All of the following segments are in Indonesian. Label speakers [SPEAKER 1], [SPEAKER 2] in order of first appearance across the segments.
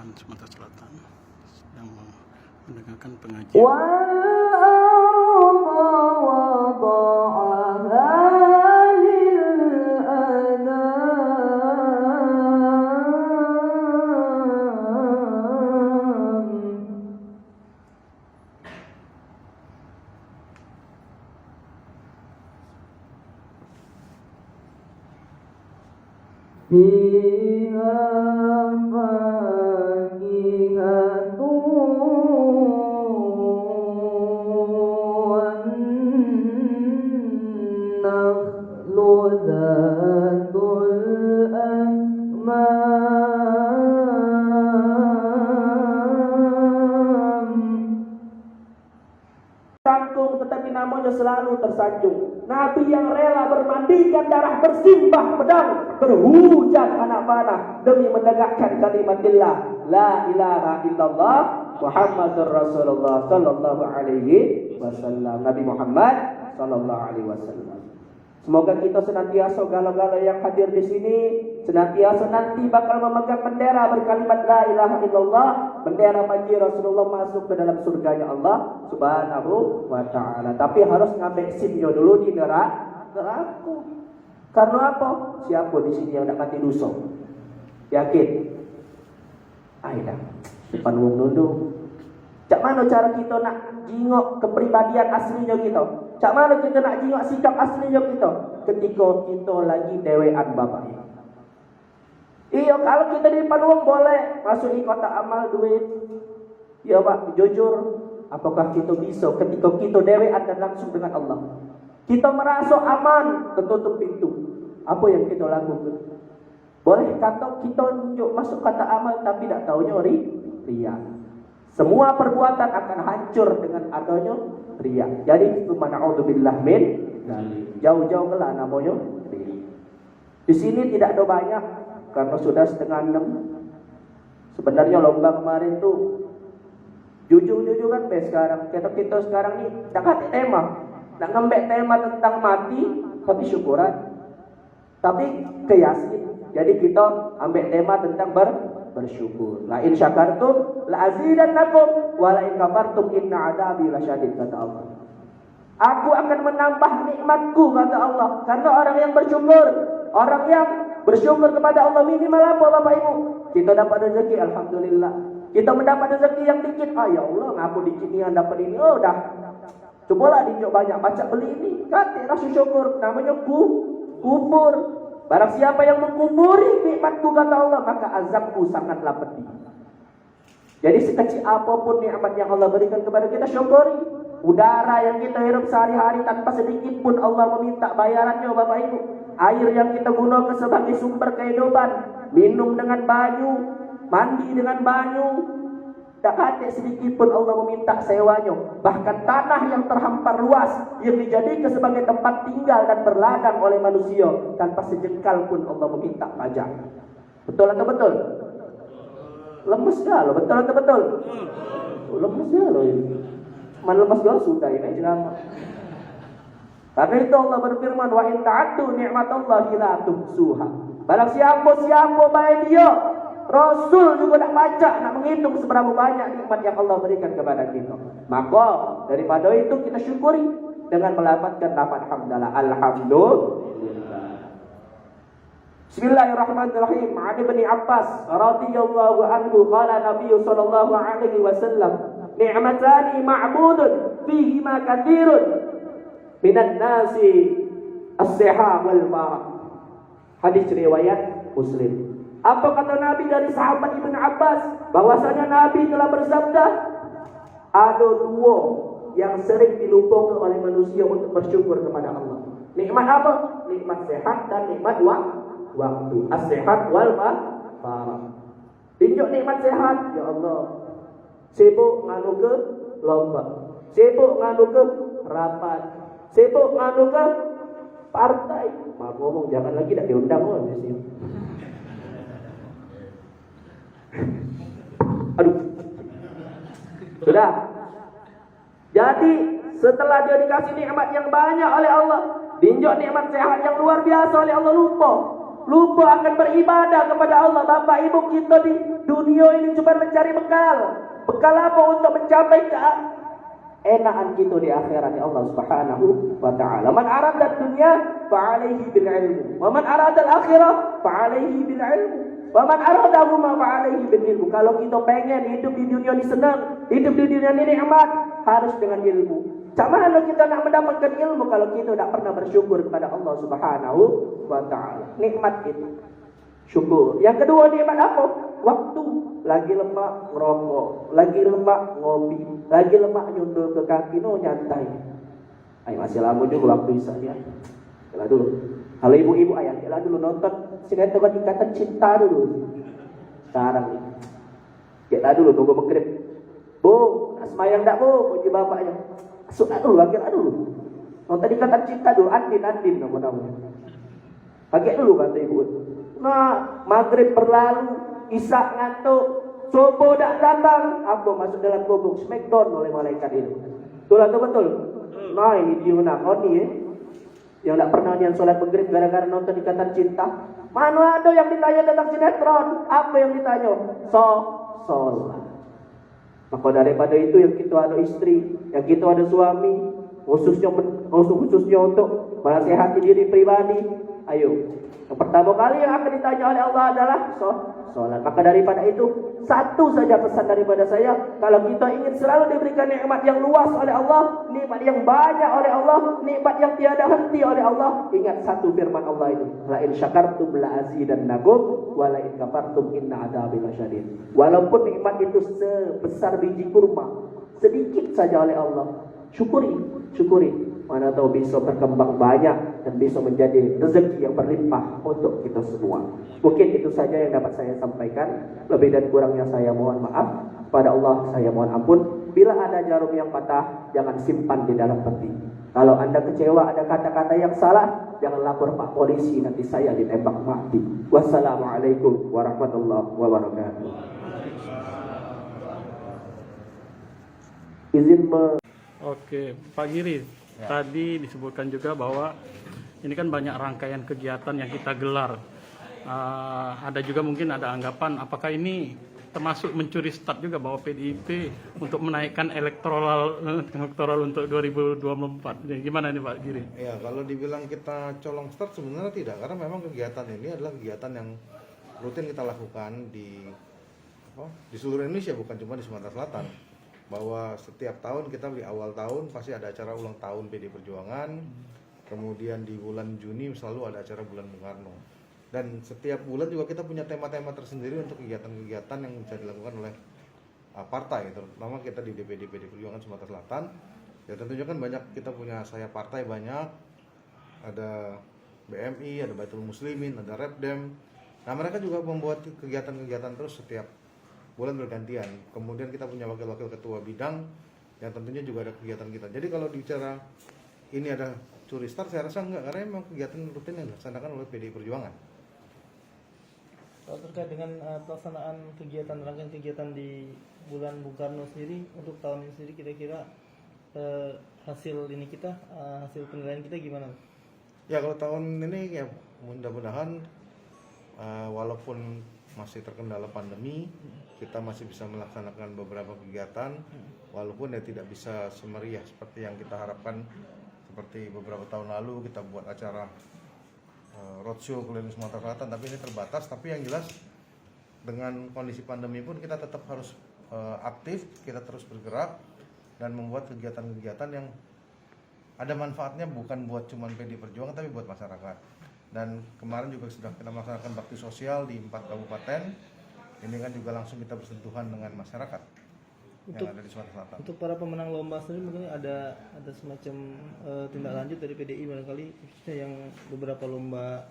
[SPEAKER 1] Kalimantan Sumatera Selatan sedang mendengarkan pengajian.
[SPEAKER 2] Fiha fakihatun wan nakhlu dhatul akmam. Sangkung tetapi namanya selalu tersanjung. Nabi yang rela bermandikan darah, bersimbah pedang, berhujan anak panah demi menegakkan kalimatillah la ilaha illallah Muhammadur Rasulullah sallallahu alaihi wasallam. Nabi Muhammad sallallahu alaihi wasallam. Semoga kita senantiasa galau-galau yang hadir di sini senantiasa nanti bakal memegang bendera berkalimat la ilaha illallah, bendera panji Rasulullah masuk ke dalam surganya Allah Subhanahu wa taala. Tapi harus ngambil SIM-nya dulu di neraka. Karena apa? Siapa di sini yang nak mati dosa? Yakin? Aida, depan wong nunduk. Cak mana cara kita nak jingok kepribadian aslinya kita? Cak mana kita nak jingok sikap aslinya kita? Ketika kita lagi dewean bapak. Iya, kalau kita di depan wong boleh masuk di kotak amal duit. Ya Pak, jujur, apakah kita bisa ketika kita dewean dan langsung dengan Allah? Kita merasa aman, tertutup pintu. Apa yang kita lakukan? Boleh kata kita tunjuk masuk kata amal tapi tak taunya ria. Semua perbuatan akan hancur dengan adanya ria. Jadi subhanallah min jauh-jauh kelah namanya ria. Di sini tidak ada banyak karena sudah 5:30. Sebenarnya lomba kemarin tuh jujur kan sekarang kita sekarang nih tak ada tema. Nak ngembek tema tentang mati tapi syukuran. Tapi keyasin. Jadi kita ambil tema tentang bersyukur. La in syakartum la azidannakum wa la in kafartum inna adabi lasyadid, kata Allah. Aku akan menambah nikmatku, kata Allah. Karena orang yang bersyukur kepada Allah minimal apa Bapak Ibu? Kita dapat rezeki, alhamdulillah. Kita mendapat rezeki yang dikit, ya Allah, ngapu dikit ni yang dapat ini. Oh dah. Cobalah diunjuk banyak, baca beli ini. Kata rasa syukur, namanya kufur. Barang siapa yang mengkufuri nikmatku, kata Allah, maka azabku sangatlah pedih. Jadi sekecil apapun nikmat yang Allah berikan kepada kita, syukuri. Udara yang kita hirup sehari-hari tanpa sedikit pun Allah meminta bayarannya Bapak Ibu. Air yang kita gunakan sebagai sumber kehidupan, minum dengan banyu, mandi dengan banyu, tak ada sedikit pun Allah meminta sewanya. Bahkan tanah yang terhampar luas yang dijadikan sebagai tempat tinggal dan berladang oleh manusia, tanpa sejengkal pun Allah meminta pajak. Betul atau betul? Lemes dah lo, betul atau betul? Lemes dah lo ini. Man lemes dah sudah ini ceramah. Karena itu Allah berfirman, wa in ta'addu ni'matallahi la tuhsuha. Barang siapa baik dia, Rasul juga nak baca, nak menghitung seberapa banyak nikmat yang Allah berikan kepada kita. Maka daripada itu kita syukuri dengan melafazkan lafaz hamdalah. Alhamdulillah. Bismillahirrahmanirrahim. An Ibnu Abbas radhiyallahu anhu qala Nabi sallallahu alaihi wasallam, ni'matani ma'budun fihi ma katsirun minan nasi as-sihah wal marad. Hadis riwayat Muslim. Apa kata Nabi dari sahabat Ibnu Abbas? Bahwasanya Nabi telah bersabda, ada dua yang sering dilupakan oleh manusia untuk bersyukur kepada Allah. Nikmat apa? Nikmat sehat dan nikmat waktu. As-sehat wal farah. Tunjuk nikmat sehat, ya Allah. Sibuk nganu ke lomba. Sibuk nganu ke rapat. Sibuk nganu ke partai. Maaf ngomong, jangan lagi tak diundang di sini. Aduh. Sudah. Jadi setelah dia dikasih nikmat yang banyak oleh Allah, dinjok nikmat sehat yang luar biasa oleh Allah, lupa akan beribadah kepada Allah. Bapak Ibu kita dunia ini cuma mencari bekal. Bekal apa untuk mencapai enakan kita di akhirat Allah Subhanahu wa taala. Man arada dunya fa alaihi bil ilmu, wa man arada al akhirah fa alaihi bil ilmu, wa man aradahuma fa alaihi bil ilmu. Kalau kita pengen hidup di dunia ini senang, hidup di dunia ini nikmat, harus dengan ilmu. Cak mana kita nak mendapatkan ilmu kalau kita tak pernah bersyukur kepada Allah Subhanahu wa taala. Nikmat itu syukur. Yang kedua nikmat apa? Waktu. Lagi lemak ngerokok, lagi lemak ngopi, lagi lemak nyundul ke kaki no nyantai. Ayo masih lama juga waktu isya ya. Kela dulu. Kalau ibu-ibu ayah kela dulu nonton sinetron Ikatan Cinta dulu. Sekarang nih. Kela dulu nunggu maghrib. Bu, asmayang dak bu, puji bapaknya. Masuk dak dulu, akhir dulu. Nonton Ikatan Cinta dulu, Andin nama-namanya. Pakai dulu kata ibu. Nah, maghrib berlalu. Isya ngantuk, subuh dak datang, apa masuk dalam gubuk smackdown oleh malaikat itu. Betul atau betul? Nah ini dia nakoni yang tak pernah dia sholat maghrib gara-gara nonton Ikatan Cinta. Mana ada yang ditanya tentang sinetron? Apa yang ditanya? Sholat. Maka daripada itu yang kita ada istri, yang kita ada suami, khususnya untuk menasihati diri pribadi. Ayo, yang pertama kali yang akan ditanya oleh Allah adalah sholat. Maka daripada itu, satu saja pesan daripada saya, kalau kita ingin selalu diberikan nikmat yang luas oleh Allah, nikmat yang banyak oleh Allah, nikmat yang tiada henti oleh Allah, ingat satu firman Allah itu, la in syakartum la azidannakum wa la in kafartum inna adzabi lasyadid. Walaupun nikmat itu sebesar biji kurma, sedikit saja oleh Allah, syukuri. Mana tahu bisa berkembang banyak dan bisa menjadi rezeki yang berlimpah untuk kita semua. Mungkin itu saja yang dapat saya sampaikan. Lebih dan kurangnya saya mohon maaf. Pada Allah saya mohon ampun. Bila ada jarum yang patah, jangan simpan di dalam peti. Kalau Anda kecewa ada kata-kata yang salah, jangan lapor Pak Polisi, nanti saya ditembak mati. Wassalamualaikum warahmatullahi wabarakatuh.
[SPEAKER 1] Oke, Pak Giri. Ya. Tadi disebutkan juga bahwa ini kan banyak rangkaian kegiatan yang kita gelar. Ada juga mungkin ada anggapan apakah ini termasuk mencuri start juga bahwa PDIP untuk menaikkan elektoral untuk 2024. Gimana nih Pak Giri?
[SPEAKER 3] Ya, kalau dibilang kita colong start sebenarnya tidak, karena memang kegiatan ini adalah kegiatan yang rutin kita lakukan di seluruh Indonesia, bukan cuma di Sumatera Selatan. Bahwa setiap tahun kita di awal tahun pasti ada acara ulang tahun PD Perjuangan, kemudian di bulan Juni selalu ada acara bulan Bung Karno, dan setiap bulan juga kita punya tema-tema tersendiri untuk kegiatan-kegiatan yang bisa dilakukan oleh partai, terutama kita di DPD PD Perjuangan Sumatera Selatan. Ya tentunya kan banyak, kita punya saya partai banyak, ada BMI, ada Baitul Muslimin, ada Repdem. Nah mereka juga membuat kegiatan-kegiatan terus setiap bulan bergantian. Kemudian kita punya wakil-wakil ketua bidang yang tentunya juga ada kegiatan kita. Jadi kalau bicara ini ada curi start, saya rasa enggak, karena memang kegiatan rutin yang dilaksanakan oleh PDI Perjuangan.
[SPEAKER 4] Kalau terkait dengan pelaksanaan rangkaian kegiatan di bulan Bung Karno sendiri, untuk tahun ini sendiri kira-kira hasil penilaian kita gimana?
[SPEAKER 3] Ya kalau tahun ini ya mudah-mudahan walaupun masih terkendala pandemi, kita masih bisa melaksanakan beberapa kegiatan, walaupun ya tidak bisa semeriah seperti yang kita harapkan. Seperti beberapa tahun lalu kita buat acara roadshow keliling Sumatera Selatan, tapi ini terbatas. Tapi yang jelas dengan kondisi pandemi pun kita tetap harus aktif, kita terus bergerak dan membuat kegiatan-kegiatan yang ada manfaatnya, bukan buat cuman PD Perjuangan tapi buat masyarakat. Dan kemarin juga sudah kita melaksanakan bakti sosial di 4 kabupaten. Ini kan juga langsung kita bersentuhan dengan masyarakat yang ada di Sumatera Selatan. Untuk
[SPEAKER 4] para pemenang lomba sendiri mungkin ada semacam tindak lanjut dari PDI barangkali, khususnya yang beberapa lomba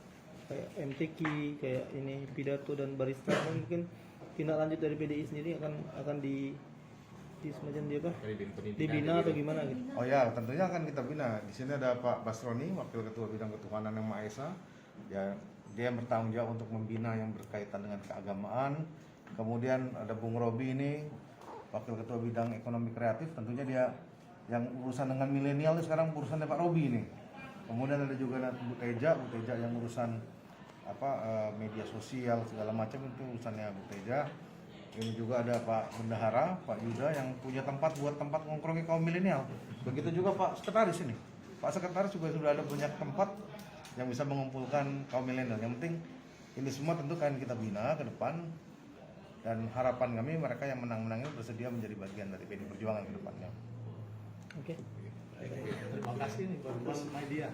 [SPEAKER 4] kayak MTQ, kayak ini pidato dan barista, mungkin tindak lanjut dari PDI sendiri akan di semacam dibina atau gimana gitu?
[SPEAKER 3] Oh ya, tentunya akan kita bina. Di sini ada Pak Basroni, Wakil Ketua Bidang Ketuhanan yang Maha Esa. Ya, dia yang bertanggung jawab untuk membina yang berkaitan dengan keagamaan. Kemudian ada Bung Robi ini, Wakil Ketua Bidang Ekonomi Kreatif. Tentunya dia yang urusan dengan milenial itu sekarang urusannya Pak Robi ini. Kemudian ada juga Bu Teja yang urusan media sosial segala macam, itu urusannya Bu Teja. Ini juga ada Pak Bendahara, Pak Yuda yang punya tempat buat tempat nongkrongnya kaum milenial. Begitu juga Pak Sekretaris ini. Pak Sekretaris juga sudah ada banyak tempat yang bisa mengumpulkan kaum milenial. Yang penting ini semua tentu kan kita bina ke depan, dan harapan kami mereka yang menang-menang ini bersedia menjadi bagian dari PDI Perjuangan ke depannya.
[SPEAKER 4] Oke.
[SPEAKER 5] Terima kasih nih buat media.